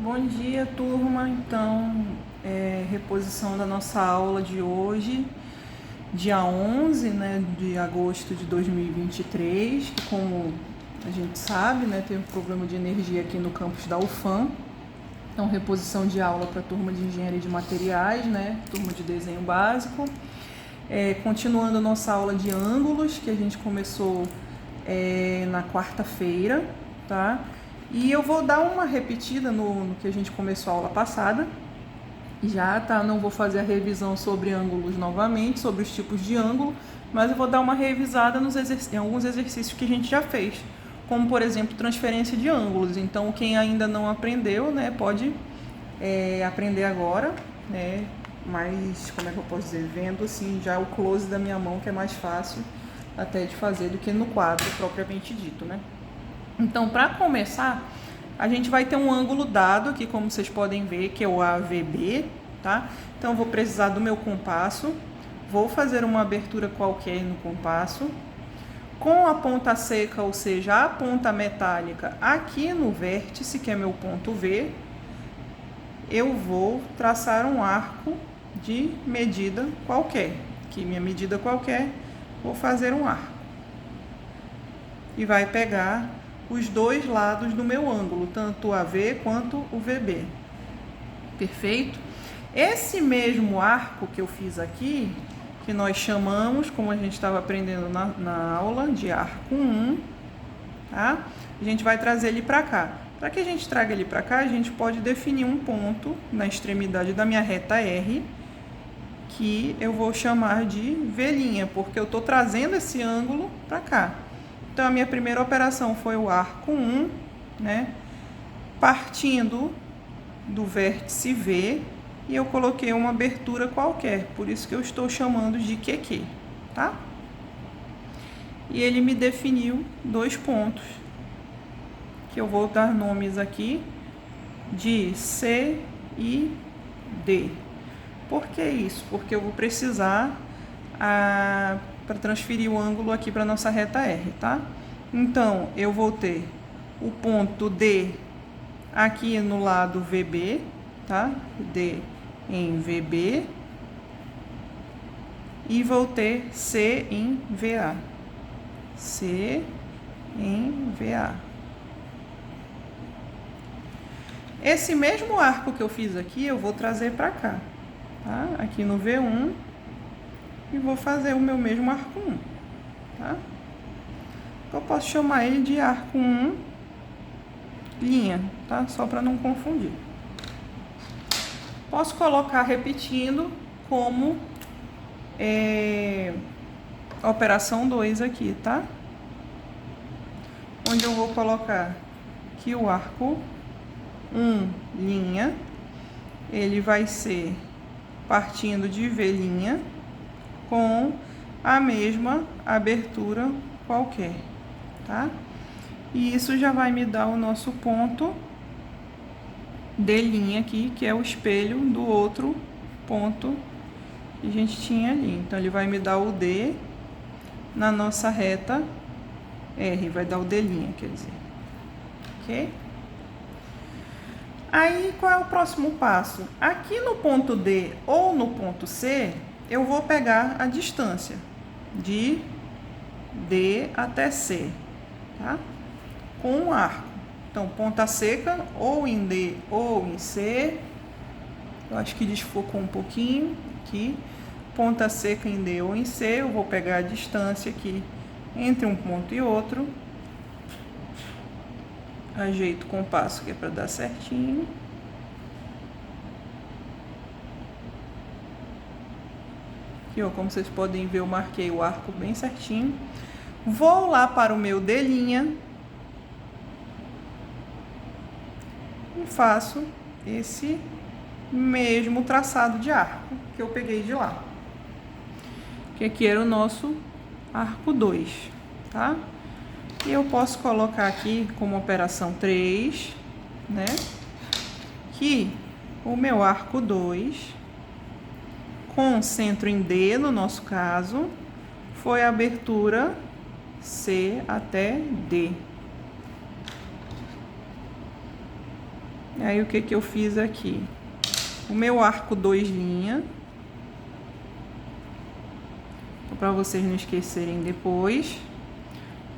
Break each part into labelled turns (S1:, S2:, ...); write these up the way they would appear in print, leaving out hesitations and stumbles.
S1: Bom dia, turma. Então, reposição da nossa aula de hoje, dia 11, né, de agosto de 2023, que como a gente sabe, né, teve um problema de energia aqui no campus da UFAM. Então, reposição de aula para a turma de engenharia de materiais, né, turma de desenho básico. Continuando a nossa aula de ângulos, que a gente começou na quarta-feira, tá? E eu vou dar uma repetida no que a gente começou a aula passada, já, tá? Não vou fazer a revisão sobre ângulos novamente, sobre os tipos de ângulo, mas eu vou dar uma revisada em alguns exercícios que a gente já fez, como, por exemplo, transferência de ângulos. Então, quem ainda não aprendeu, né, pode aprender agora, né? Mas, como é que eu posso dizer? Vendo, assim, já o close da minha mão, que é mais fácil até de fazer do que no quadro propriamente dito, né? Então, para começar, a gente vai ter um ângulo dado aqui, como vocês podem ver, que é o AVB, tá? Então, eu vou precisar do meu compasso, vou fazer uma abertura qualquer no compasso, com a ponta seca, ou seja, a ponta metálica aqui no vértice, que é meu ponto V, eu vou traçar um arco de medida qualquer. Aqui, minha medida qualquer, vou fazer um arco. E vai pegar os dois lados do meu ângulo, tanto o AV quanto o VB. Perfeito? Esse mesmo arco que eu fiz aqui, que nós chamamos, como a gente estava aprendendo na aula, de arco 1, tá? A gente vai trazer ele para cá. Para que a gente traga ele para cá, a gente pode definir um ponto na extremidade da minha reta R, que eu vou chamar de V', porque eu estou trazendo esse ângulo para cá. Então, a minha primeira operação foi o arco 1, né? Partindo do vértice V, e eu coloquei uma abertura qualquer, por isso que eu estou chamando de QQ, tá? E ele me definiu dois pontos, que eu vou dar nomes aqui de C e D. Por que isso? Porque eu vou precisar para transferir o ângulo aqui para nossa reta R, tá? Então, eu vou ter o ponto D aqui no lado VB, tá? D em VB. E vou ter C em VA. C em VA. Esse mesmo arco que eu fiz aqui, eu vou trazer para cá, tá? Aqui no V1. E vou fazer o meu mesmo arco 1, tá? Eu posso chamar ele de arco 1 linha, tá? Só para não confundir. Posso colocar repetindo como operação 2 aqui, tá? Onde eu vou colocar que o arco 1 linha, ele vai ser partindo de V', com a mesma abertura qualquer, tá? E isso já vai me dar o nosso ponto D' aqui, que é o espelho do outro ponto que a gente tinha ali. Então, ele vai me dar o D na nossa reta R, vai dar o D', quer dizer. Ok? Aí, qual é o próximo passo? Aqui no ponto D ou no ponto C, eu vou pegar a distância de D até C, tá? Com um arco. Então, ponta seca, ou em D ou em C. Eu acho que desfocou um pouquinho aqui. Ponta seca em D ou em C, eu vou pegar a distância aqui entre um ponto e outro. Ajeito o compasso que é para dar certinho. Aqui, ó, como vocês podem ver, eu marquei o arco bem certinho. Vou lá para o meu D' e faço esse mesmo traçado de arco que eu peguei de lá. Que aqui era o nosso arco 2, tá? E eu posso colocar aqui como operação 3, né? Que o meu arco 2... com centro em D, no nosso caso, foi a abertura C até D. E aí, o que que eu fiz aqui? O meu arco 2 linha, para vocês não esquecerem depois,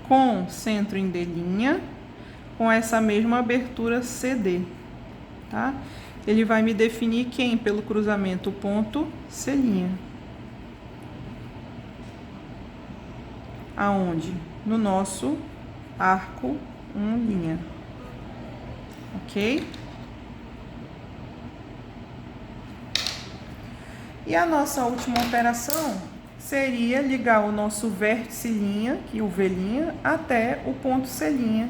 S1: com centro em D', com essa mesma abertura CD, tá? Ele vai me definir quem pelo cruzamento ponto C'. Aonde? No nosso arco 1 linha. Ok? E a nossa última operação seria ligar o nosso vértice linha, que é o V', até o ponto C'.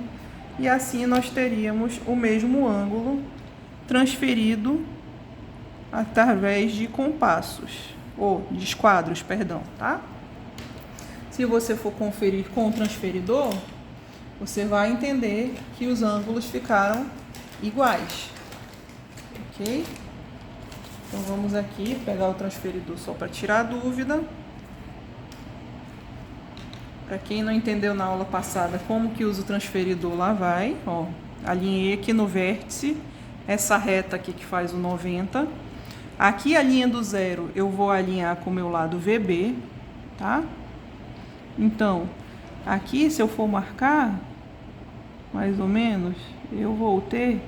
S1: E assim nós teríamos o mesmo ângulo transferido através de compassos, ou de esquadros, perdão, tá? Se você for conferir com o transferidor, você vai entender que os ângulos ficaram iguais, ok? Então vamos aqui pegar o transferidor só para tirar a dúvida. Para quem não entendeu na aula passada como que usa o transferidor, lá vai, ó, alinhei aqui no vértice, essa reta aqui que faz o 90. Aqui a linha do zero eu vou alinhar com o meu lado VB, tá? Então, aqui se eu for marcar, mais ou menos, eu vou ter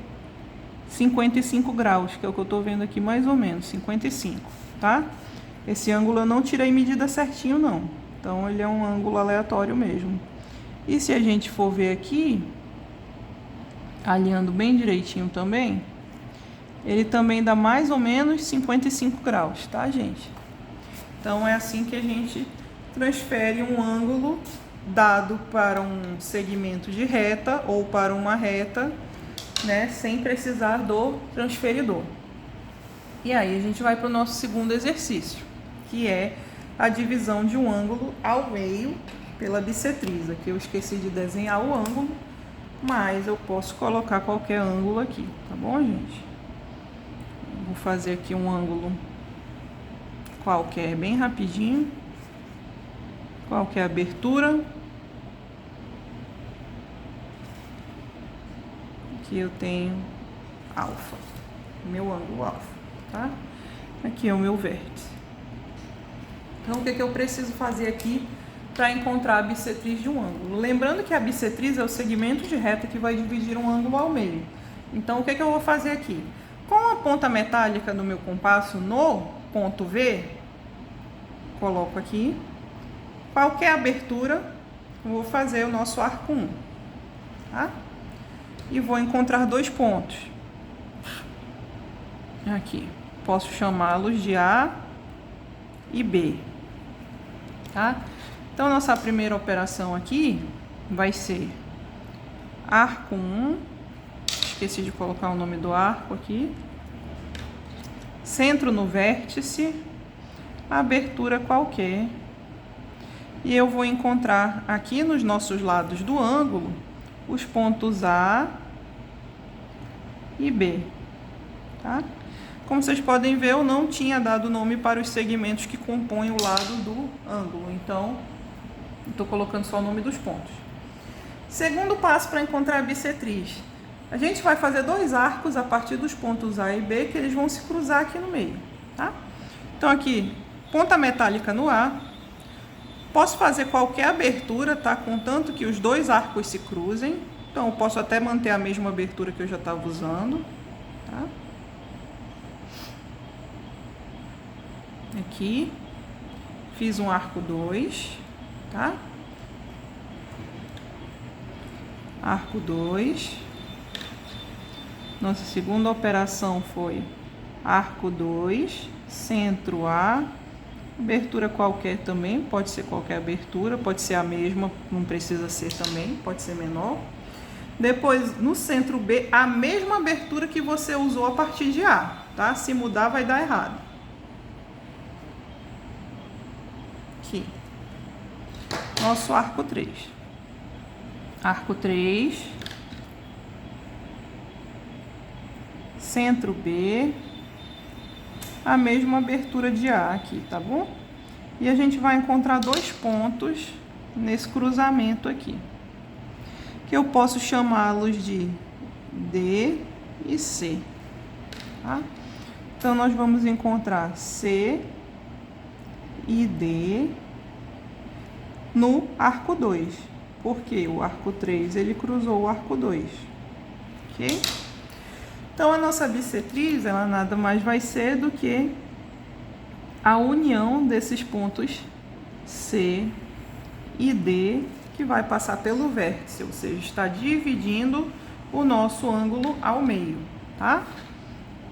S1: 55 graus, que é o que eu tô vendo aqui mais ou menos, 55, tá? Esse ângulo eu não tirei medida certinho não, então ele é um ângulo aleatório mesmo. E se a gente for ver aqui, alinhando bem direitinho também, ele também dá mais ou menos 55 graus, tá, gente? Então é assim que a gente transfere um ângulo dado para um segmento de reta ou para uma reta, né, sem precisar do transferidor. E aí a gente vai para o nosso segundo exercício, que é a divisão de um ângulo ao meio pela bissetriz. Aqui eu esqueci de desenhar o ângulo, mas eu posso colocar qualquer ângulo aqui, tá bom, gente? Vou fazer aqui um ângulo qualquer, bem rapidinho. Qual que é a abertura? Aqui eu tenho alfa, meu ângulo alfa, tá? Aqui é o meu vértice. Então, o que eu preciso fazer aqui para encontrar a bissetriz de um ângulo? Lembrando que a bissetriz é o segmento de reta que vai dividir um ângulo ao meio. Então, o que eu vou fazer aqui? Com a ponta metálica do meu compasso no ponto V, coloco aqui. Qualquer abertura, eu vou fazer o nosso arco 1, tá? E vou encontrar dois pontos. Aqui, posso chamá-los de A e B, tá? Então, nossa primeira operação aqui vai ser arco 1, esqueci de colocar o nome do arco aqui, centro no vértice, abertura qualquer, e eu vou encontrar aqui nos nossos lados do ângulo os pontos A e B, tá? Como vocês podem ver, eu não tinha dado nome para os segmentos que compõem o lado do ângulo, então estou colocando só o nome dos pontos. Segundo passo para encontrar a bissetriz. A gente vai fazer dois arcos a partir dos pontos A e B, que eles vão se cruzar aqui no meio, tá? Então aqui, ponta metálica no A. Posso fazer qualquer abertura, tá? Contanto que os dois arcos se cruzem. Então eu posso até manter a mesma abertura que eu já estava usando, tá? Aqui, fiz um arco 2, tá? Arco 2. Nossa segunda operação foi arco 2, centro A, abertura qualquer também, pode ser qualquer abertura, pode ser a mesma, não precisa ser também, pode ser menor. Depois, no centro B, a mesma abertura que você usou a partir de A, tá? Se mudar, vai dar errado. Aqui. Nosso arco 3. Arco 3. Centro B. A mesma abertura de A aqui, tá bom? E a gente vai encontrar dois pontos nesse cruzamento aqui, que eu posso chamá-los de D e C, tá? Então, nós vamos encontrar C e D no arco 2, porque o arco 3, ele cruzou o arco 2, ok? Então, a nossa bissetriz, ela nada mais vai ser do que a união desses pontos C e D, que vai passar pelo vértice, ou seja, está dividindo o nosso ângulo ao meio, tá?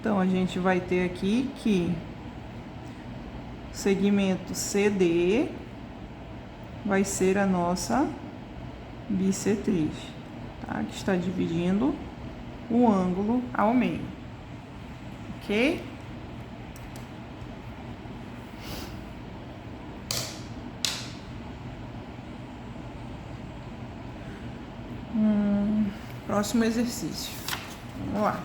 S1: Então, a gente vai ter aqui que o segmento CD vai ser a nossa bissetriz, tá? Que está dividindo o ângulo ao meio, ok? Próximo exercício. Vamos lá.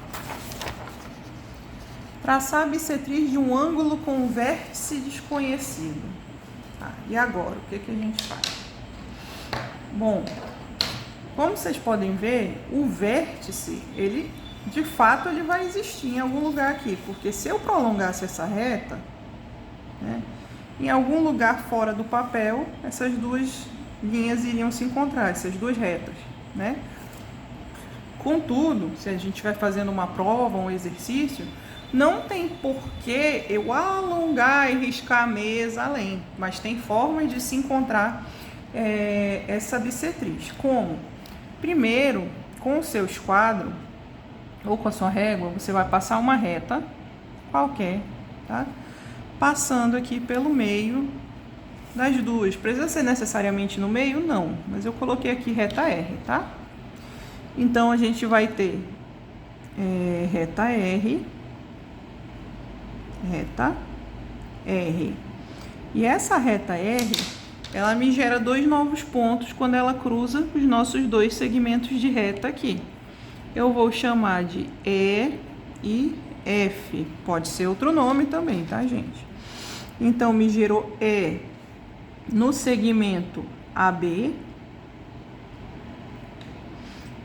S1: Traçar a bissetriz de um ângulo com vértice desconhecido. Tá, e agora, o que a gente faz? Bom, como vocês podem ver, o vértice, ele, de fato, ele vai existir em algum lugar aqui. Porque se eu prolongasse essa reta, né, em algum lugar fora do papel, essas duas linhas iriam se encontrar, essas duas retas, né? Contudo, se a gente vai fazendo uma prova, um exercício, não tem porquê eu alongar e riscar a mesa além, mas tem formas de se encontrar essa bissetriz. Como? Primeiro, com o seu esquadro ou com a sua régua, você vai passar uma reta qualquer, tá? Passando aqui pelo meio das duas. Precisa ser necessariamente no meio? Não, mas eu coloquei aqui reta R, tá? Então, a gente vai ter reta R, reta R. E essa reta R, ela me gera dois novos pontos quando ela cruza os nossos dois segmentos de reta aqui. Eu vou chamar de E e F. Pode ser outro nome também, tá, gente? Então, me gerou E no segmento AB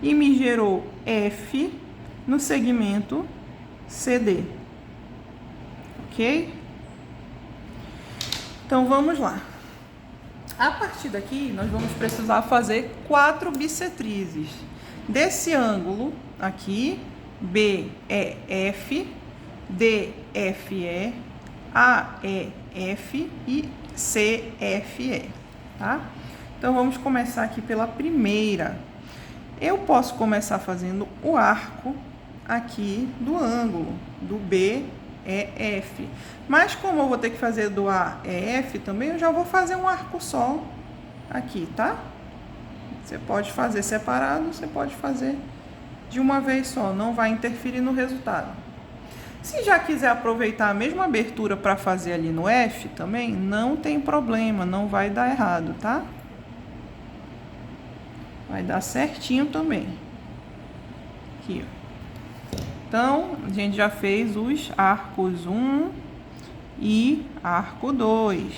S1: e me gerou F no segmento CD. Ok? Então, vamos lá. A partir daqui, nós vamos precisar fazer 4 bissetrizes. Desse ângulo aqui, BEF, DFE, AEF e CFE, tá? Então, vamos começar aqui pela primeira. Eu posso começar fazendo o arco aqui do ângulo, do BEF. Mas como eu vou ter que fazer do AEF também, eu já vou fazer um arco só aqui, tá? Você pode fazer separado, você pode fazer de uma vez só, não vai interferir no resultado. Se já quiser aproveitar a mesma abertura para fazer ali no F também, não tem problema, não vai dar errado, tá? Vai dar certinho também. Aqui, ó. Então, a gente já fez os arcos 1 e arco 2.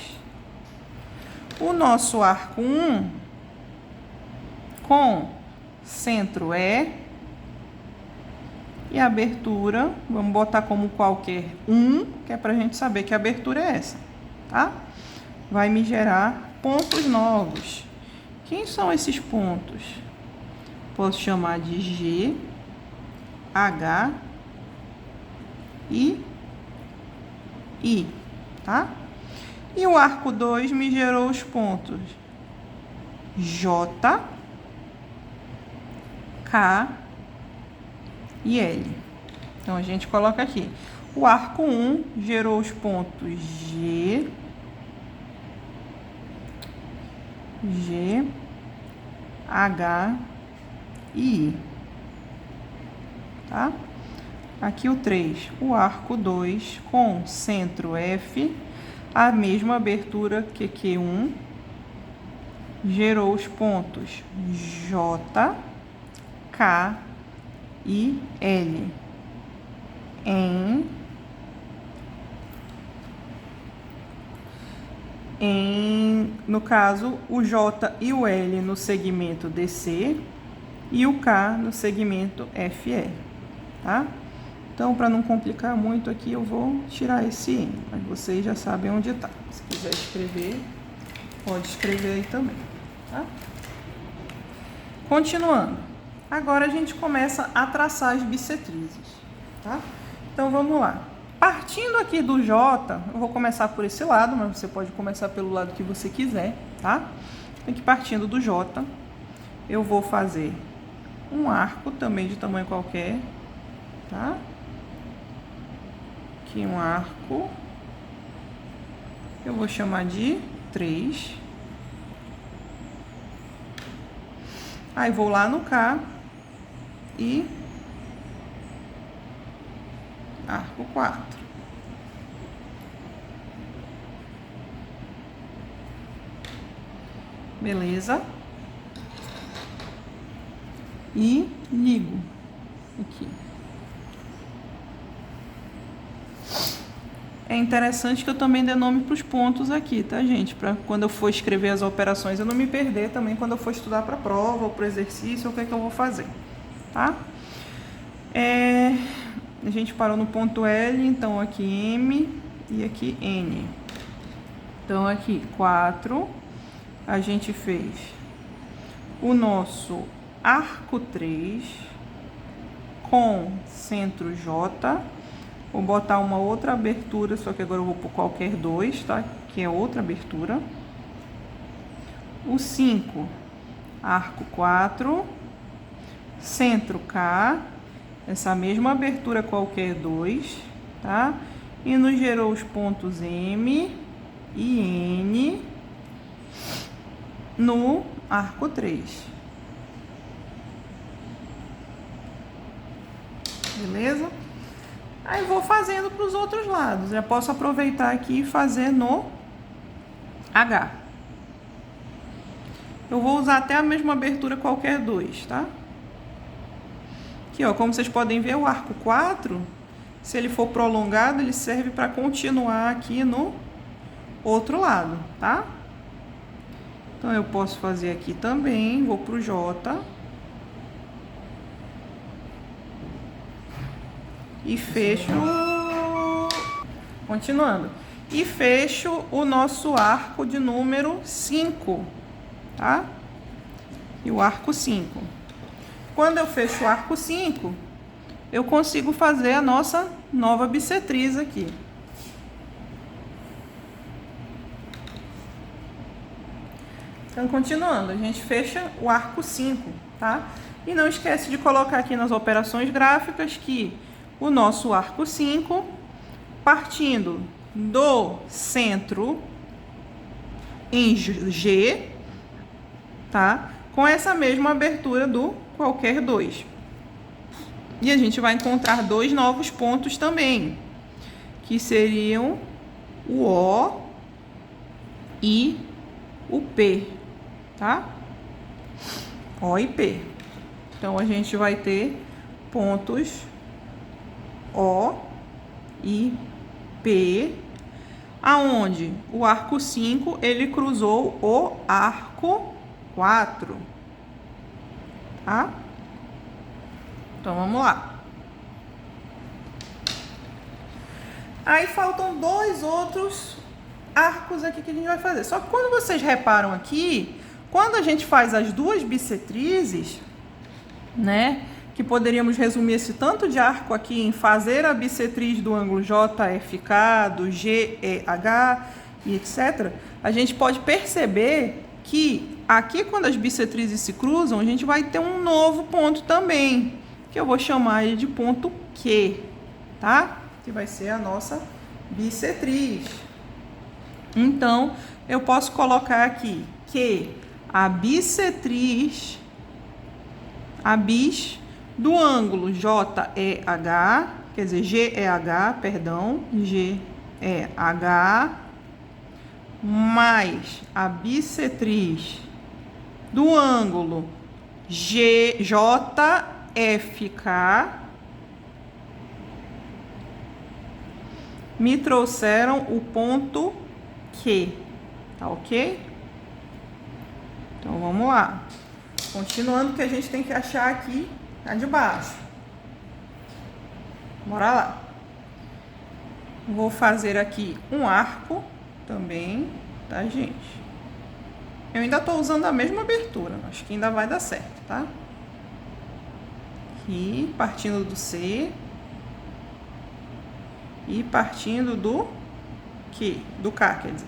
S1: O nosso arco 1, com centro E e abertura, vamos botar como qualquer 1, que é pra gente saber que a abertura é essa, tá? Vai me gerar pontos novos. Quem são esses pontos? Posso chamar de G, H e I, tá? E o arco 2 me gerou os pontos J, K e L. Então, a gente coloca aqui. O arco 1 gerou os pontos G, H e I, tá? Aqui o 3, o arco 2 com centro F, a mesma abertura que Q1, gerou os pontos J, K e L no caso, o J e o L no segmento DC e o K no segmento FE, tá? Então, para não complicar muito aqui, eu vou tirar esse N, mas vocês já sabem onde está. Se quiser escrever, pode escrever aí também, tá? Continuando. Agora a gente começa a traçar as bissetrizes, tá? Então, vamos lá. Partindo aqui do J, eu vou começar por esse lado, mas você pode começar pelo lado que você quiser, tá? Aqui partindo do J, eu vou fazer um arco também de tamanho qualquer, tá? Aqui um arco, eu vou chamar de 3. Aí vou lá no K e arco 4. Beleza? E ligo aqui. É interessante que eu também dê nome para os pontos aqui, tá, gente? Para quando eu for escrever as operações eu não me perder também quando eu for estudar para a prova ou para o exercício, o que é que eu vou fazer, tá? A gente parou no ponto L, então aqui M e aqui N. Então aqui 4, a gente fez o nosso arco 3 com centro J. Vou botar uma outra abertura, só que agora eu vou por qualquer 2, tá? Que é outra abertura. O 5, arco 4, centro K, essa mesma abertura qualquer 2, tá? E nos gerou os pontos M e N no arco 3. Beleza? Aí vou fazendo para os outros lados. Já posso aproveitar aqui e fazer no H. Eu vou usar até a mesma abertura qualquer 2, tá? Aqui, ó, como vocês podem ver, o arco 4, se ele for prolongado, ele serve para continuar aqui no outro lado, tá? Então, eu posso fazer aqui também, vou pro J. E fecho, continuando, e fecho o nosso arco de número 5, tá? E o arco 5. Quando eu fecho o arco 5, eu consigo fazer a nossa nova bissetriz aqui. Então, continuando, a gente fecha o arco 5, tá? E não esquece de colocar aqui nas operações gráficas que o nosso arco 5, partindo do centro em G, tá? Com essa mesma abertura do qualquer 2. E a gente vai encontrar 2 novos pontos também, que seriam o O e o P, tá? O e P. Então, a gente vai ter pontos O e P, aonde o arco 5 ele cruzou o arco 4, tá? Então vamos lá. Aí faltam 2 outros arcos aqui que a gente vai fazer. Só que quando vocês reparam aqui, quando a gente faz as 2 bissetrizes, né? Que poderíamos resumir esse tanto de arco aqui em fazer a bissetriz do ângulo JFK, do GEH e etc. A gente pode perceber que aqui, quando as bissetrizes se cruzam, a gente vai ter um novo ponto também, que eu vou chamar ele de ponto Q, tá? Que vai ser a nossa bissetriz. Então, eu posso colocar aqui que a bissetriz, a bis do ângulo JEH, quer dizer, GEH, perdão, GEH, mais a bissetriz do ângulo JFK, me trouxeram o ponto Q, tá ok? Então, vamos lá. Continuando, que a gente tem que achar aqui a de baixo. Bora lá. Vou fazer aqui um arco também, tá, gente? Eu ainda tô usando a mesma abertura, acho que ainda vai dar certo, tá? Aqui, partindo do C. E partindo do Q, do K, quer dizer.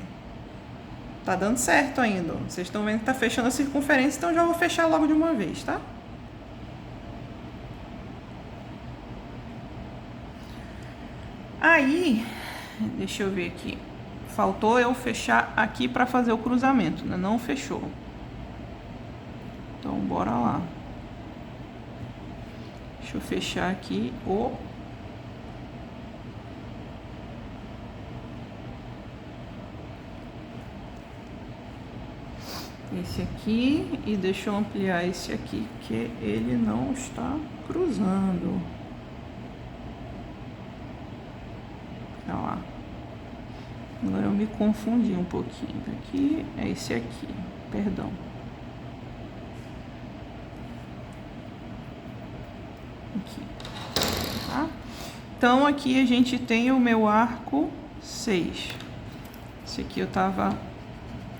S1: Tá dando certo ainda, ó. Vocês estão vendo que tá fechando a circunferência, então já vou fechar logo de uma vez, tá? Aí, deixa eu ver aqui. Faltou eu fechar aqui para fazer o cruzamento, né? Não fechou. Então, bora lá. Deixa eu fechar aqui o... esse aqui, e deixa eu ampliar esse aqui, que ele não está cruzando. Olha lá. Agora eu me confundi um pouquinho. Aqui é esse aqui, perdão. Aqui, tá? Então aqui a gente tem o meu arco 6. Esse aqui eu tava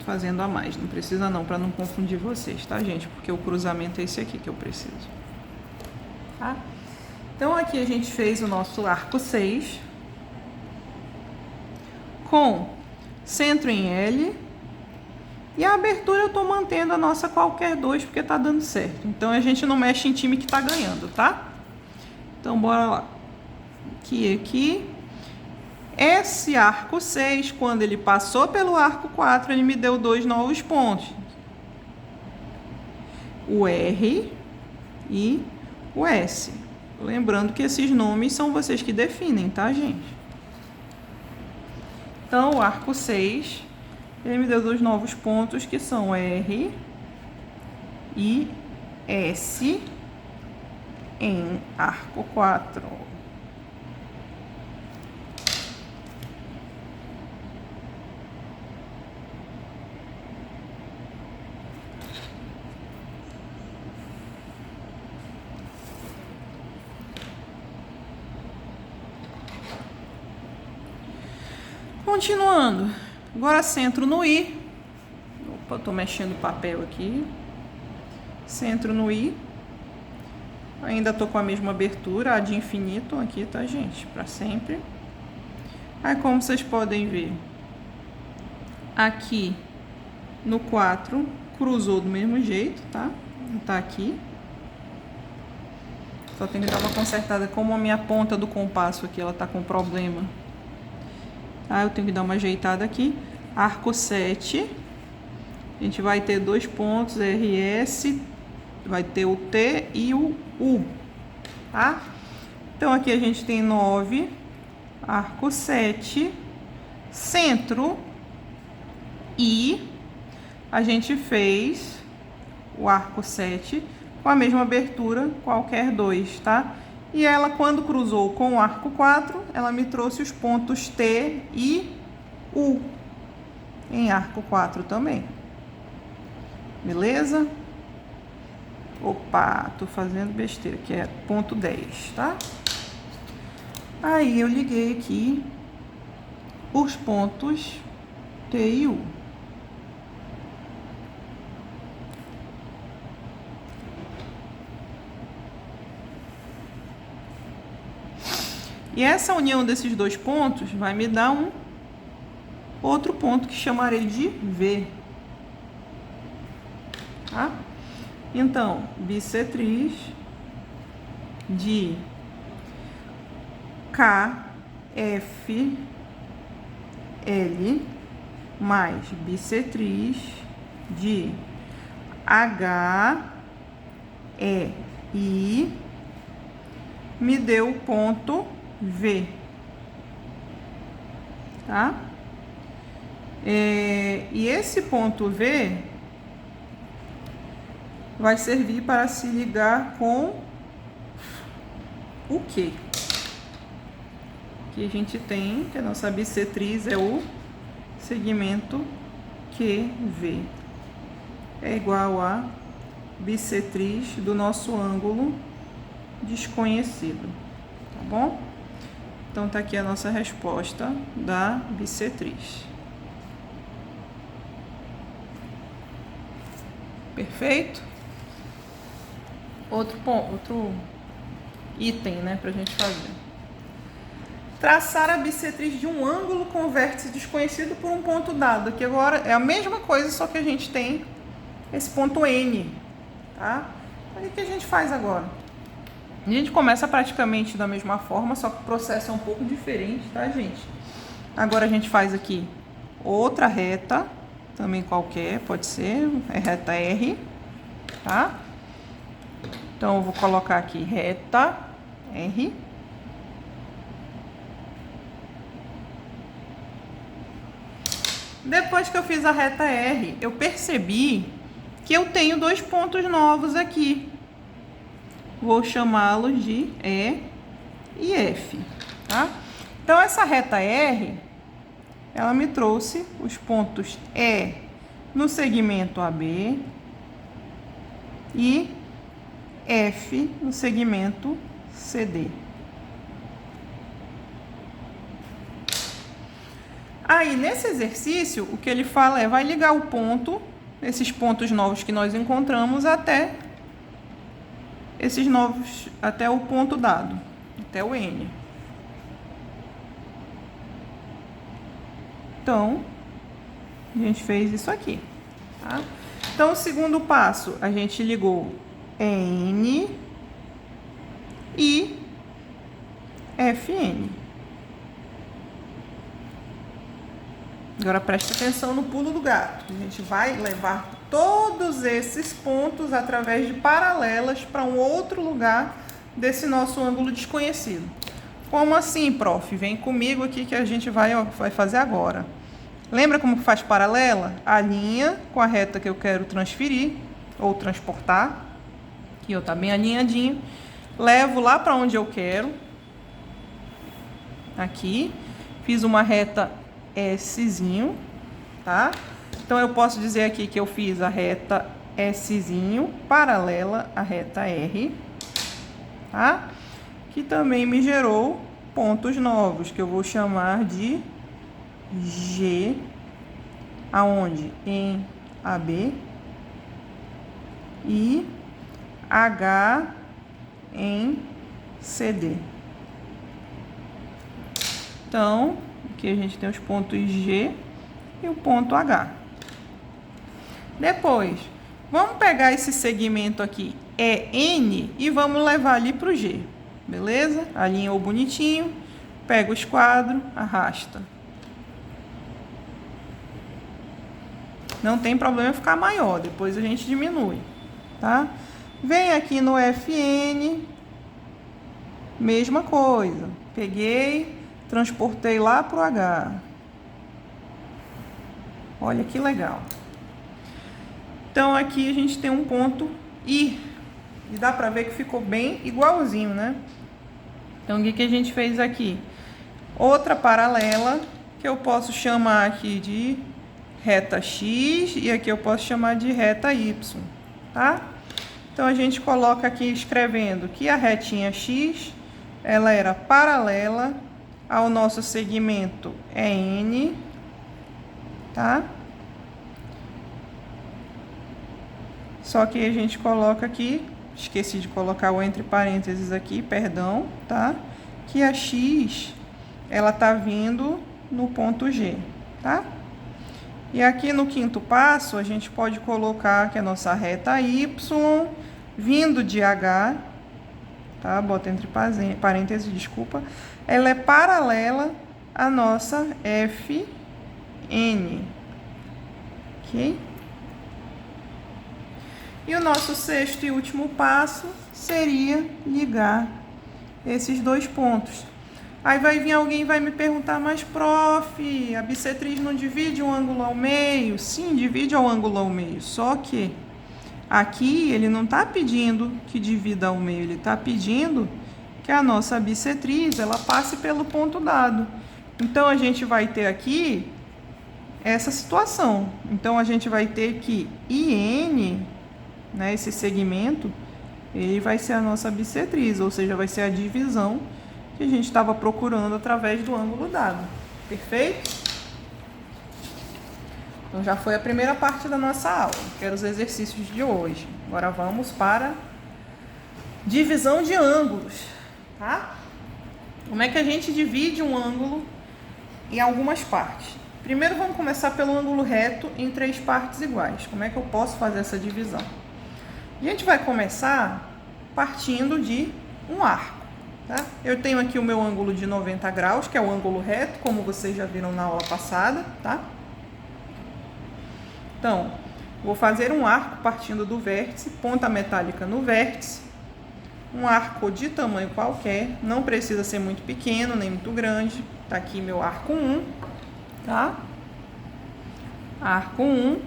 S1: fazendo a mais, não precisa não, para não confundir vocês, tá, gente? Porque o cruzamento é esse aqui que eu preciso, tá? Então aqui a gente fez o nosso arco 6 com centro em L, e a abertura eu tô mantendo a nossa qualquer 2 porque tá dando certo. Então a gente não mexe em time que tá ganhando, tá? Então bora lá. Aqui. Esse arco 6, quando ele passou pelo arco 4, ele me deu 2 novos pontos. O R e o S. Lembrando que esses nomes são vocês que definem, tá, gente? Então, o arco 6, ele me deu 2 novos pontos, que são R e S em arco 4. Continuando, agora centro no I. Opa, tô mexendo o papel aqui. Centro no I. Ainda tô com a mesma abertura, a de infinito aqui, tá, gente? Pra sempre. Aí, como vocês podem ver, aqui no 4, cruzou do mesmo jeito, tá? Tá aqui. Só tem que dar uma consertada, como a minha ponta do compasso aqui, ela tá com problema. Tá? Eu tenho que dar uma ajeitada aqui. Arco 7. A gente vai ter 2 pontos, RS, vai ter o T e o U, tá? Então, aqui a gente tem 9, arco 7, centro, e a gente fez o arco 7 com a mesma abertura, qualquer 2, tá? E ela, quando cruzou com o arco 4, ela me trouxe os pontos T e U em arco 4 também. Beleza? Opa, tô fazendo besteira, que é ponto 10, tá? Aí eu liguei aqui os pontos T e U. E essa união desses 2 pontos vai me dar um outro ponto que chamarei de V. Tá? Então, bissetriz de KFL mais bissetriz de HEI me deu o ponto V, tá? E esse ponto V vai servir para se ligar com o Q. Aqui a gente tem que a nossa bissetriz é o segmento QV. É igual a bissetriz do nosso ângulo desconhecido, tá bom? Então, tá aqui a nossa resposta da bissetriz. Perfeito? Outro item, né, pra gente fazer. Traçar a bissetriz de um ângulo com vértice desconhecido por um ponto dado. Aqui agora é a mesma coisa, só que a gente tem esse ponto N, tá? Aí o que a gente faz agora? A gente começa praticamente da mesma forma, só que o processo é um pouco diferente, tá, gente? Agora a gente faz aqui outra reta, também qualquer, pode ser, é reta R, tá? Então eu vou colocar aqui reta R. Depois que eu fiz a reta R, eu percebi que eu tenho dois pontos novos aqui. Vou chamá-los de E e F, tá? Então, essa reta R, ela me trouxe os pontos E no segmento AB e F no segmento CD. Aí, nesse exercício, o que ele fala é, vai ligar o ponto, esses pontos novos que nós encontramos, até o ponto dado, até o N. Então, a gente fez isso aqui, tá? Então, o segundo passo, a gente ligou N e Fn. Agora preste atenção no pulo do gato. A gente vai levar todos esses pontos através de paralelas para um outro lugar desse nosso ângulo desconhecido. Como assim, prof? Vem comigo aqui que a gente vai fazer agora. Lembra como faz paralela? A linha com a reta que eu quero transferir ou transportar. Aqui, ó, tá bem alinhadinho. Levo lá para onde eu quero. Aqui. Fiz uma reta Szinho, tá? Então, eu posso dizer aqui que eu fiz a reta Szinho paralela à reta R, tá? Que também me gerou pontos novos, que eu vou chamar de G, aonde? Em AB, e H em CD. Então, aqui a gente tem os pontos G e o ponto H. Depois, vamos pegar esse segmento aqui, EN, e vamos levar ali para o G. Beleza? Alinhou bonitinho, pega o esquadro, arrasta. Não tem problema ficar maior, depois a gente diminui, tá? Vem aqui no FN, mesma coisa. Peguei, transportei lá para o H. Olha que legal. Então, aqui a gente tem um ponto I. E dá para ver que ficou bem igualzinho, né? Então, o que a gente fez aqui? Outra paralela, que eu posso chamar aqui de reta X, e aqui eu posso chamar de reta Y, tá? Então, a gente coloca aqui escrevendo que a retinha X, ela era paralela ao nosso segmento EN, tá? Só que a gente coloca aqui, esqueci de colocar o entre parênteses aqui, perdão, tá? Que a X, ela tá vindo no ponto G, tá? E aqui no quinto passo, a gente pode colocar que a nossa reta Y, vindo de H, tá? Bota entre parênteses, desculpa. Ela é paralela à nossa FN, ok? E o nosso sexto e último passo seria ligar esses dois pontos. Aí vai vir alguém e vai me perguntar, mas prof, a bissetriz não divide um ângulo ao meio? Sim, divide um ângulo ao meio, só que aqui ele não está pedindo que divida ao meio, ele está pedindo que a nossa bissetriz ela passe pelo ponto dado. Então, a gente vai ter aqui essa situação. Então, a gente vai ter que IN, né, esse segmento, ele vai ser a nossa bissetriz, ou seja, vai ser a divisão que a gente estava procurando através do ângulo dado. Perfeito? Então já foi a primeira parte da nossa aula, que eram os exercícios de hoje. Agora vamos para divisão de ângulos, tá? Como é que a gente divide um ângulo em algumas partes? Primeiro vamos começar pelo ângulo reto em 3 partes iguais. Como é que eu posso fazer essa divisão? A gente vai começar partindo de um arco, tá? Eu tenho aqui o meu ângulo de 90 graus, que é o ângulo reto, como vocês já viram na aula passada, tá? Então, vou fazer um arco partindo do vértice, ponta metálica no vértice, um arco de tamanho qualquer, não precisa ser muito pequeno nem muito grande. Tá aqui meu arco 1, tá? Arco 1.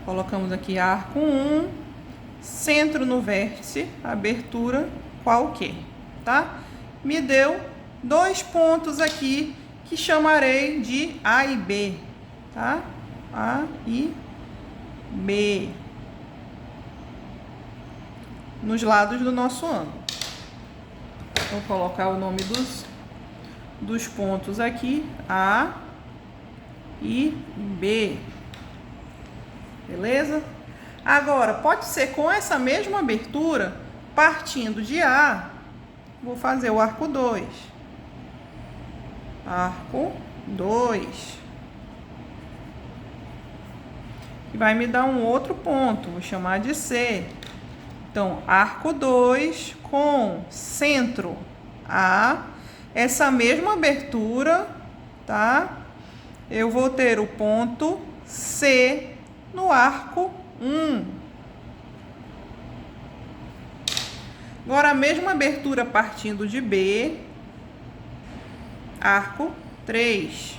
S1: Colocamos aqui arco 1, centro no vértice, abertura qualquer, tá? Me deu 2 pontos aqui que chamarei de A e B, tá? A e B. Nos lados do nosso ângulo. Vou colocar o nome dos pontos aqui, A e B. Beleza? Agora, pode ser com essa mesma abertura, partindo de A, vou fazer o arco 2. Arco 2. Que vai me dar um outro ponto, vou chamar de C. Então, arco 2 com centro A, essa mesma abertura, tá? Eu vou ter o ponto C no arco 1. Agora, a mesma abertura partindo de B, arco 3.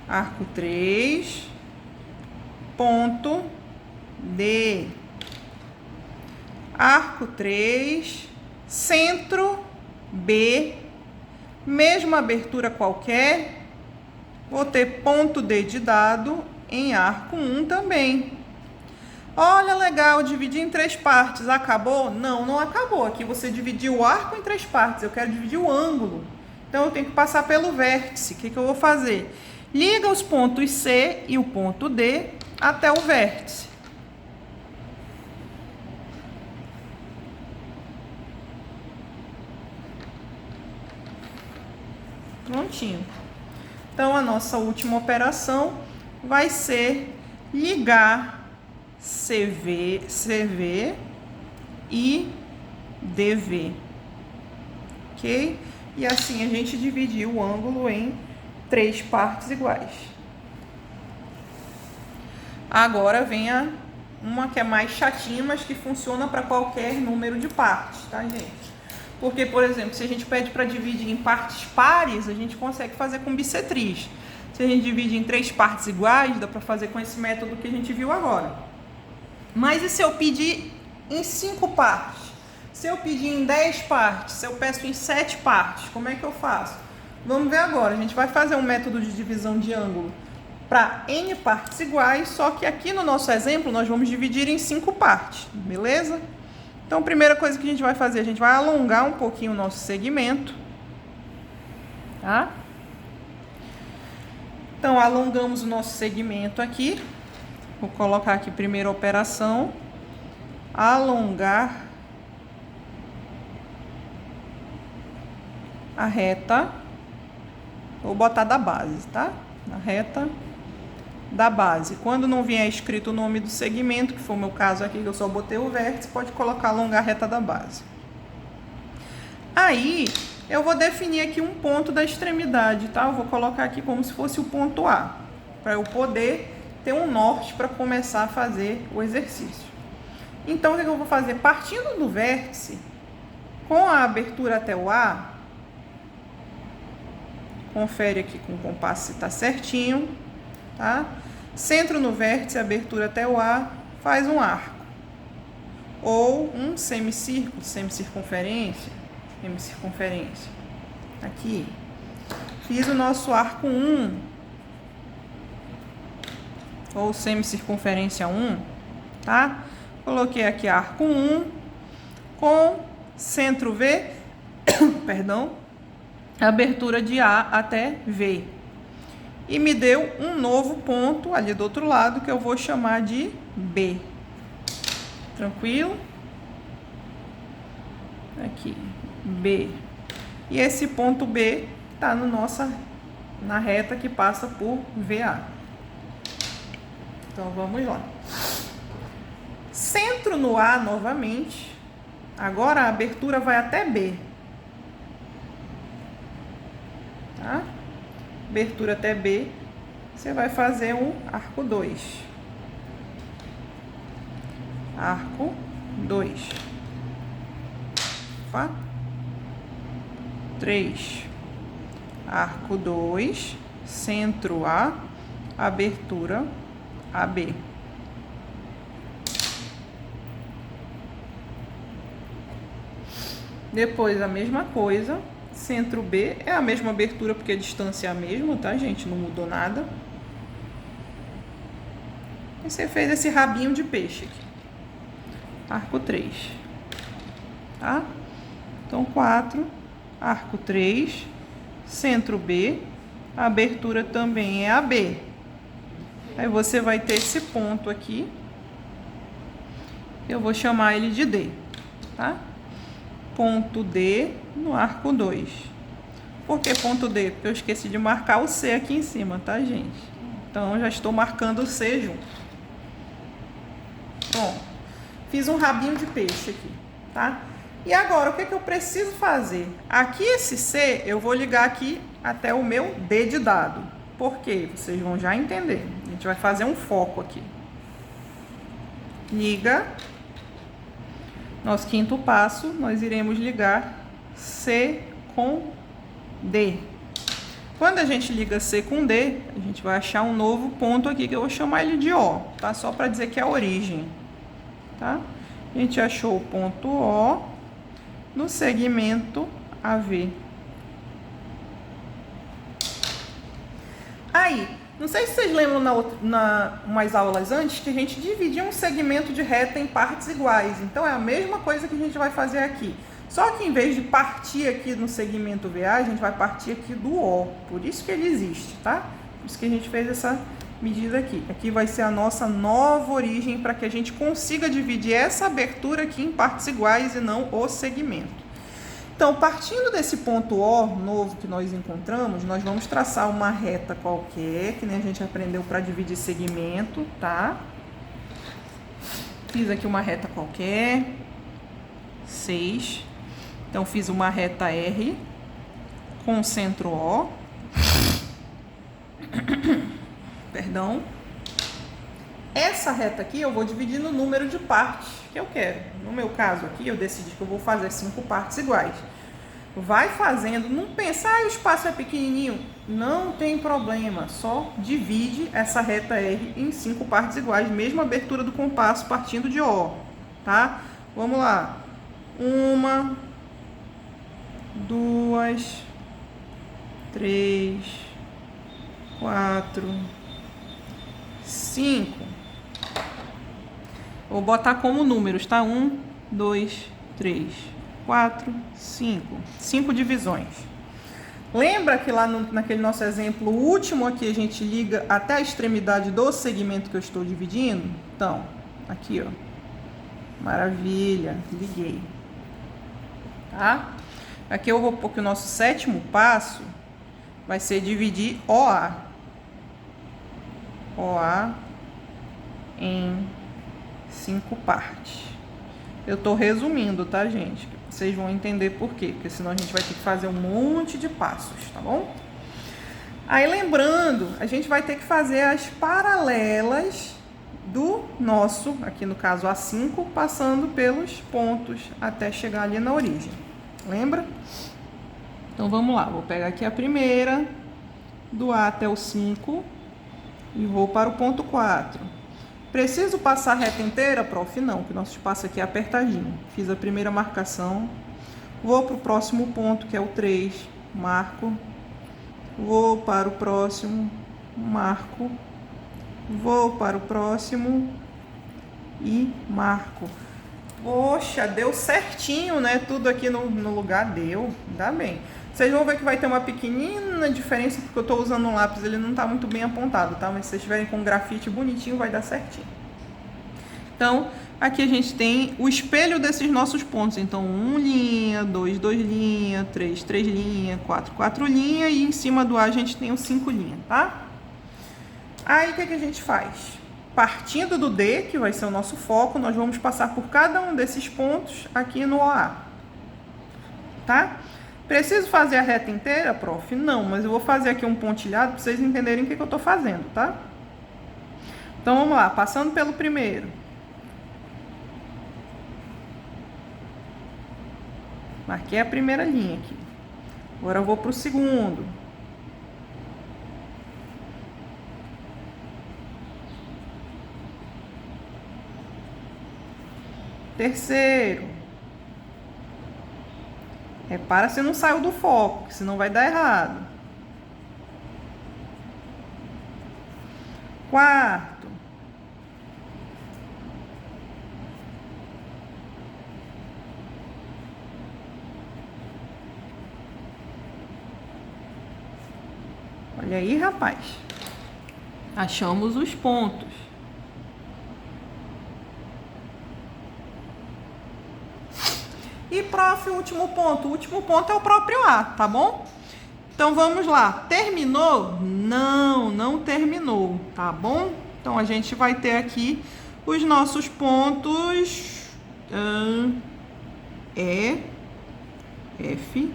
S1: Arco 3, ponto D. Arco 3, centro B, mesma abertura qualquer, vou ter ponto D de dado em arco 1 também. Olha, legal, dividir em 3 partes, acabou? Não, não acabou. Aqui você dividiu o arco em 3 partes, eu quero dividir o ângulo. Então, eu tenho que passar pelo vértice. O que eu vou fazer? Liga os pontos C e o ponto D até o vértice. Prontinho. Então, a nossa última operação vai ser ligar CV e DV. Ok? E assim a gente dividiu o ângulo em 3 partes iguais. Agora vem uma que é mais chatinha, mas que funciona para qualquer número de partes, tá, gente? Porque, por exemplo, se a gente pede para dividir em partes pares, a gente consegue fazer com bissetriz. Se a gente divide em 3 partes iguais, dá para fazer com esse método que a gente viu agora. Mas e se eu pedir em 5 partes? Se eu pedir em 10 partes? Se eu peço em 7 partes? Como é que eu faço? Vamos ver agora. A gente vai fazer um método de divisão de ângulo para N partes iguais, só que aqui no nosso exemplo nós vamos dividir em 5 partes, beleza? Então, a primeira coisa que a gente vai fazer, a gente vai alongar um pouquinho o nosso segmento, tá? Então, alongamos o nosso segmento aqui. Vou colocar aqui primeira operação, alongar a reta, vou botar da base, tá? Na reta da base. Quando não vier escrito o nome do segmento, que foi o meu caso aqui, que eu só botei o vértice, pode colocar alongar a reta da base. Aí, eu vou definir aqui um ponto da extremidade, tá? Eu vou colocar aqui como se fosse o ponto A, para eu poder ter um norte para começar a fazer o exercício. Então, o que eu vou fazer? Partindo do vértice, com a abertura até o A, confere aqui com o compasso se está certinho, tá? Centro no vértice, abertura até o A, faz um arco. Ou um semicírculo, semicircunferência. Aqui. Fiz o nosso arco 1. Ou semicircunferência 1, tá? Coloquei aqui arco 1 com centro V, perdão, abertura de A até V. E me deu um novo ponto ali do outro lado que eu vou chamar de B. Tranquilo? Aqui, B. E esse ponto B está na reta que passa por VA. Então, vamos lá. Centro no A novamente. Agora a abertura vai até B. Tá? Abertura até B. Você vai fazer um arco 2. Arco 2. 3. Arco 2. Centro A. Abertura AB. Depois a mesma coisa, centro B, é a mesma abertura porque a distância é a mesma, tá, gente? Não mudou nada. E você fez esse rabinho de peixe aqui. Arco 3. Tá? Então, 4, arco 3, centro B, a abertura também é AB. Aí você vai ter esse ponto aqui. Eu vou chamar ele de D, tá? Ponto D no arco 2. Por que ponto D? Porque eu esqueci de marcar o C aqui em cima, tá, gente? Então, eu já estou marcando o C junto. Bom, fiz um rabinho de peixe aqui, tá? E agora, o que eu preciso fazer? Aqui esse C, eu vou ligar aqui até o meu D de dado. Por quê? Vocês vão já entender. A gente vai fazer um foco aqui. Liga. Nosso quinto passo, nós iremos ligar C com D. Quando a gente liga C com D, a gente vai achar um novo ponto aqui, que eu vou chamar ele de O, tá? Só para dizer que é a origem, tá? A gente achou o ponto O no segmento AV. Aí, não sei se vocês lembram umas aulas antes que a gente dividia um segmento de reta em partes iguais. Então, é a mesma coisa que a gente vai fazer aqui. Só que em vez de partir aqui no segmento VA, a gente vai partir aqui do O. Por isso que ele existe, tá? Por isso que a gente fez essa medida aqui. Aqui vai ser a nossa nova origem para que a gente consiga dividir essa abertura aqui em partes iguais e não o segmento. Então, partindo desse ponto O novo que nós encontramos, nós vamos traçar uma reta qualquer, que nem a gente aprendeu para dividir segmento, tá? Fiz aqui uma reta qualquer, 6. Então, fiz uma reta R com centro O. Perdão. Essa reta aqui eu vou dividir no número de partes que eu quero. No meu caso aqui, eu decidi que eu vou fazer 5 partes iguais. Vai fazendo, não pensa, o espaço é pequenininho. Não tem problema, só divide essa reta R em 5 partes iguais, mesma abertura do compasso partindo de O, tá? Vamos lá. 1, 2, 3, 4, 5. Vou botar como números, tá? 1, 2, 3, 4, 5. 5 divisões. Lembra que lá naquele nosso exemplo último aqui a gente liga até a extremidade do segmento que eu estou dividindo? Então, aqui, ó. Maravilha, liguei. Tá? Aqui eu vou pôr que o nosso sétimo passo vai ser dividir OA. OA em 5 partes. Eu tô resumindo, tá, gente? Vocês vão entender por quê, porque senão a gente vai ter que fazer um monte de passos, tá bom? Aí, lembrando, a gente vai ter que fazer as paralelas do nosso, aqui no caso A5, passando pelos pontos até chegar ali na origem. Lembra? Então, vamos lá. Vou pegar aqui a primeira, do A até o 5, e vou para o ponto 4. Preciso passar a reta inteira, prof? Não, que o nosso espaço aqui é apertadinho. Fiz a primeira marcação. Vou para o próximo ponto, que é o 3. Marco. Vou para o próximo. Marco. Vou para o próximo. E marco. Poxa, deu certinho, né? Tudo aqui no lugar deu. Ainda bem. Vocês vão ver que vai ter uma pequenina diferença, porque eu tô usando um lápis, ele não tá muito bem apontado, tá? Mas se vocês tiverem com um grafite bonitinho, vai dar certinho. Então, aqui a gente tem o espelho desses nossos pontos. Então, 1 linha, 2 linha, 3 linha, 4 linha, e em cima do A a gente tem o 5 linha, tá? Aí, o que a gente faz? Partindo do D, que vai ser o nosso foco, nós vamos passar por cada um desses pontos aqui no OA, tá? Preciso fazer a reta inteira, prof? Não, mas eu vou fazer aqui um pontilhado para vocês entenderem o que eu tô fazendo, tá? Então, vamos lá, passando pelo primeiro. Marquei a primeira linha aqui. Agora eu vou para o segundo. Terceiro. Repara se não saiu do foco, que senão vai dar errado. Quarto. Olha aí, rapaz. Achamos os pontos. E, prof, o último ponto. O último ponto é o próprio A, tá bom? Então, vamos lá. Terminou? Não, não terminou, tá bom? Então, a gente vai ter aqui os nossos pontos E, F,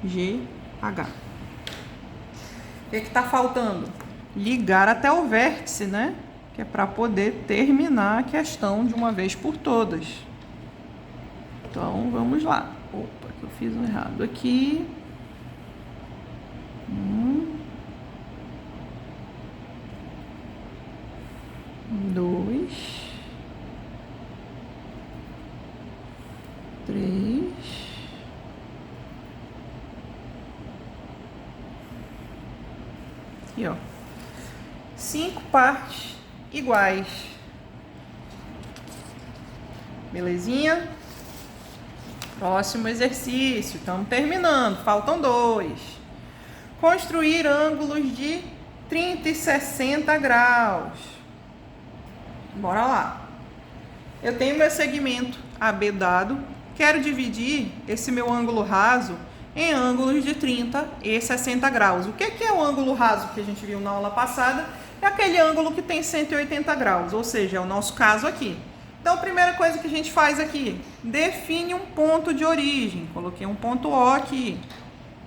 S1: G, H. O que está faltando? Ligar até o vértice, né? Que é para poder terminar a questão de uma vez por todas. Então, vamos lá. Opa, que eu fiz um errado aqui. 2, 3, 5 partes iguais. Belezinha? Próximo exercício. Estamos terminando. Faltam 2. Construir ângulos de 30 e 60 graus. Bora lá. Eu tenho meu segmento AB dado. Quero dividir esse meu ângulo raso em ângulos de 30 e 60 graus. O que é o ângulo raso que a gente viu na aula passada? É aquele ângulo que tem 180 graus, ou seja, é o nosso caso aqui. Então, a primeira coisa que a gente faz aqui, define um ponto de origem. Coloquei um ponto O aqui.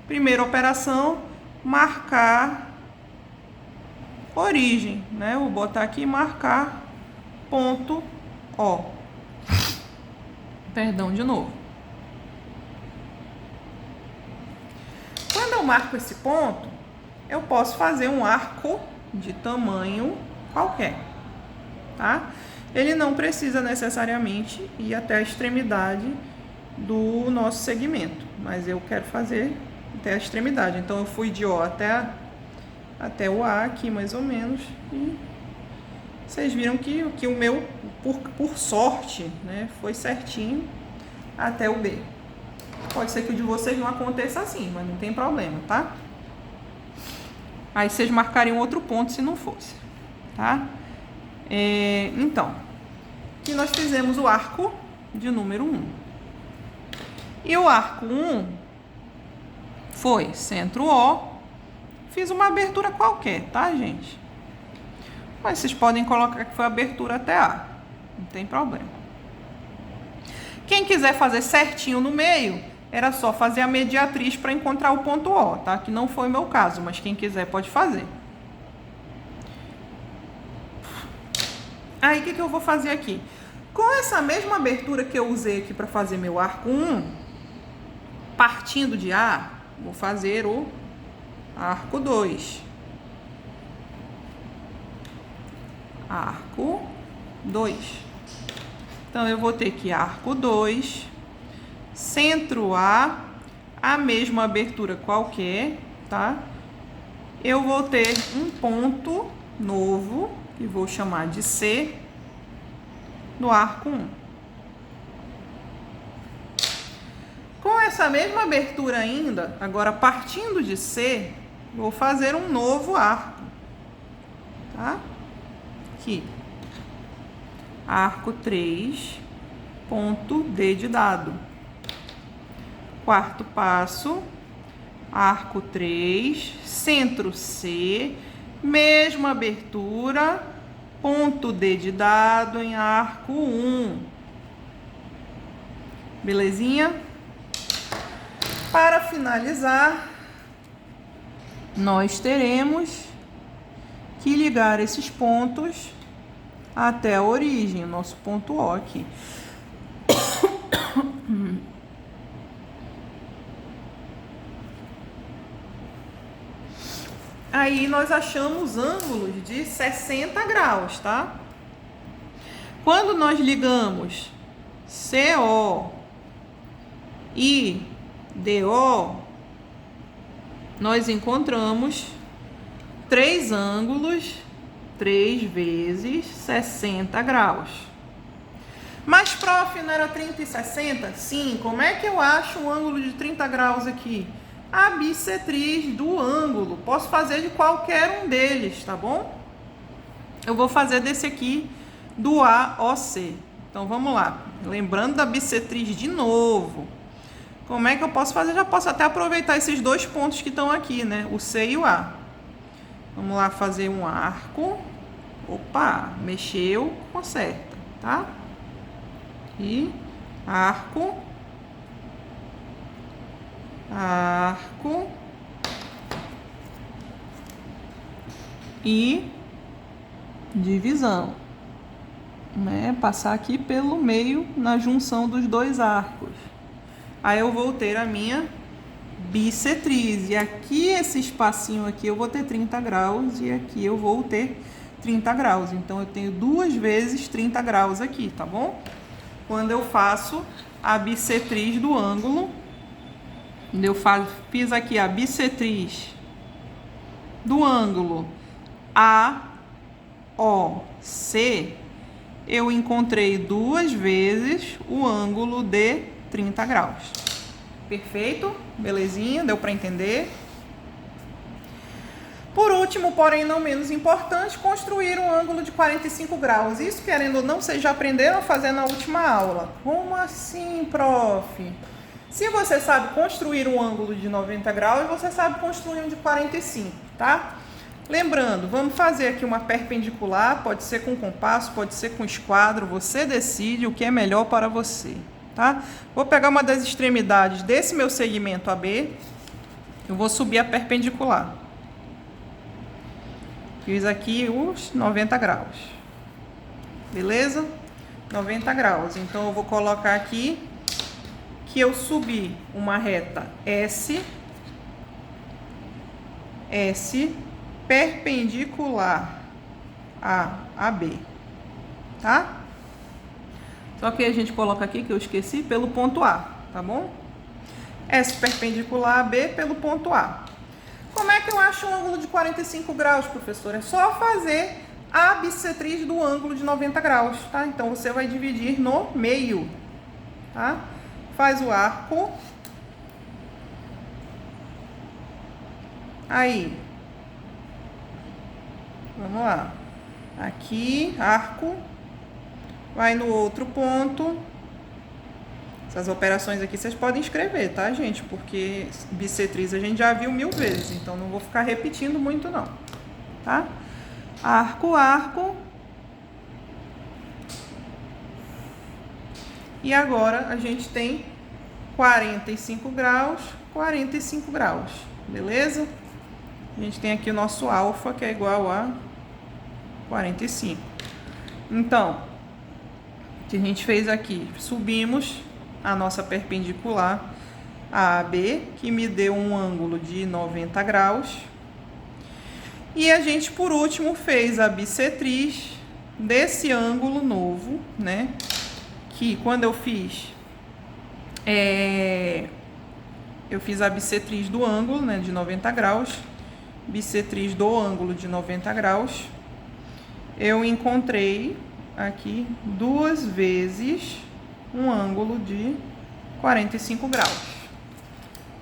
S1: Primeira operação, marcar origem, né? Vou botar aqui marcar ponto O. Perdão, de novo. Quando eu marco esse ponto, eu posso fazer um arco de tamanho qualquer, tá? Ele não precisa necessariamente ir até a extremidade do nosso segmento, mas eu quero fazer até a extremidade. Então, eu fui de O até o A aqui, mais ou menos, e vocês viram que o meu, por sorte, né, foi certinho até o B. Pode ser que o de vocês não aconteça assim, mas não tem problema, tá? Aí vocês marcariam outro ponto se não fosse, tá? Então, aqui nós fizemos o arco de número 1. E o arco 1 foi centro O. Fiz uma abertura qualquer, tá, gente? Mas vocês podem colocar que foi abertura até A. Não tem problema. Quem quiser fazer certinho no meio, era só fazer a mediatriz para encontrar o ponto O, tá? Que não foi o meu caso, mas quem quiser pode fazer. Aí, o que eu vou fazer aqui? Com essa mesma abertura que eu usei aqui para fazer meu arco 1, partindo de A, vou fazer o arco 2. Arco 2. Então, eu vou ter que arco 2, centro a mesma abertura qualquer, tá? Eu vou ter um ponto novo, que vou chamar de C, no arco 1. nessa mesma abertura ainda, agora partindo de C, vou fazer um novo arco, tá? Aqui. Arco 3, ponto D de dado. Quarto passo, arco 3, centro C, mesma abertura, ponto D de dado em arco 1. Belezinha? Para finalizar, nós teremos que ligar esses pontos até a origem, o nosso ponto O aqui. Aí nós achamos ângulos de 60 graus, tá? Quando nós ligamos CO e DO, nós encontramos 3 ângulos, 3 vezes 60 graus. Mas, prof, não era 30 e 60? Sim, como é que eu acho um ângulo de 30 graus aqui? A bissetriz do ângulo. Posso fazer de qualquer um deles, tá bom? Eu vou fazer desse aqui, do AOC. Então, vamos lá. Lembrando da bissetriz de novo. Como é que eu posso fazer? Já posso até aproveitar esses dois pontos que estão aqui, né? O C e o A. Vamos lá fazer um arco. Opa, mexeu, conserta, tá? E arco. Arco. E divisão. Né? Passar aqui pelo meio na junção dos dois arcos. Aí eu vou ter a minha bissetriz. E aqui, esse espacinho aqui, eu vou ter 30 graus. E aqui eu vou ter 30 graus. Então, eu tenho 2 vezes 30 graus aqui, tá bom? Quando eu faço a bissetriz do ângulo, eu fiz aqui a bissetriz do ângulo AOC, eu encontrei 2 vezes o ângulo de 30 graus. Perfeito? Belezinha? Deu para entender? Por último, porém não menos importante, construir um ângulo de 45 graus. Isso, querendo ou não, vocês já aprenderam a fazer na última aula. Como assim, prof? Se você sabe construir um ângulo de 90 graus, você sabe construir um de 45, tá? Lembrando, vamos fazer aqui uma perpendicular, pode ser com compasso, pode ser com esquadro, você decide o que é melhor para você, tá? Vou pegar uma das extremidades desse meu segmento AB, eu vou subir a perpendicular. Fiz aqui os 90 graus, beleza? 90 graus, então eu vou colocar aqui que eu subi uma reta S perpendicular a AB, tá? Só que a gente coloca aqui, que eu esqueci, pelo ponto A, tá bom? S perpendicular a B pelo ponto A. Como é que eu acho um ângulo de 45 graus, professor? É só fazer a bissetriz do ângulo de 90 graus, tá? Então, você vai dividir no meio, tá? Faz o arco. Aí. Vamos lá. Aqui, arco. Vai no outro ponto. Essas operações aqui vocês podem escrever, tá, gente? Porque bissetriz a gente já viu 1000 vezes, então não vou ficar repetindo muito, não. Tá? Arco, arco. E agora a gente tem 45 graus, 45 graus, beleza? A gente tem aqui o nosso alfa, que é igual a 45. Então, o que a gente fez aqui? Subimos a nossa perpendicular a AB, que me deu um ângulo de 90 graus. E a gente, por último, fez a bissetriz desse ângulo novo, né? Que quando eu fiz a bissetriz do ângulo, né, de 90 graus, bissetriz do ângulo de 90 graus, eu encontrei aqui 2 vezes um ângulo de 45 graus,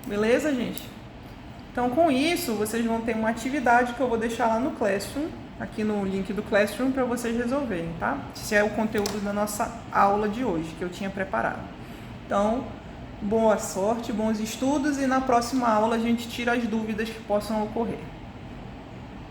S1: Beleza, gente? Então, com isso, vocês vão ter uma atividade que eu vou deixar lá no Classroom, aqui no link do Classroom, para vocês resolverem, tá? Esse é o conteúdo da nossa aula de hoje, que eu tinha preparado. Então, boa sorte, bons estudos, e na próxima aula a gente tira as dúvidas que possam ocorrer.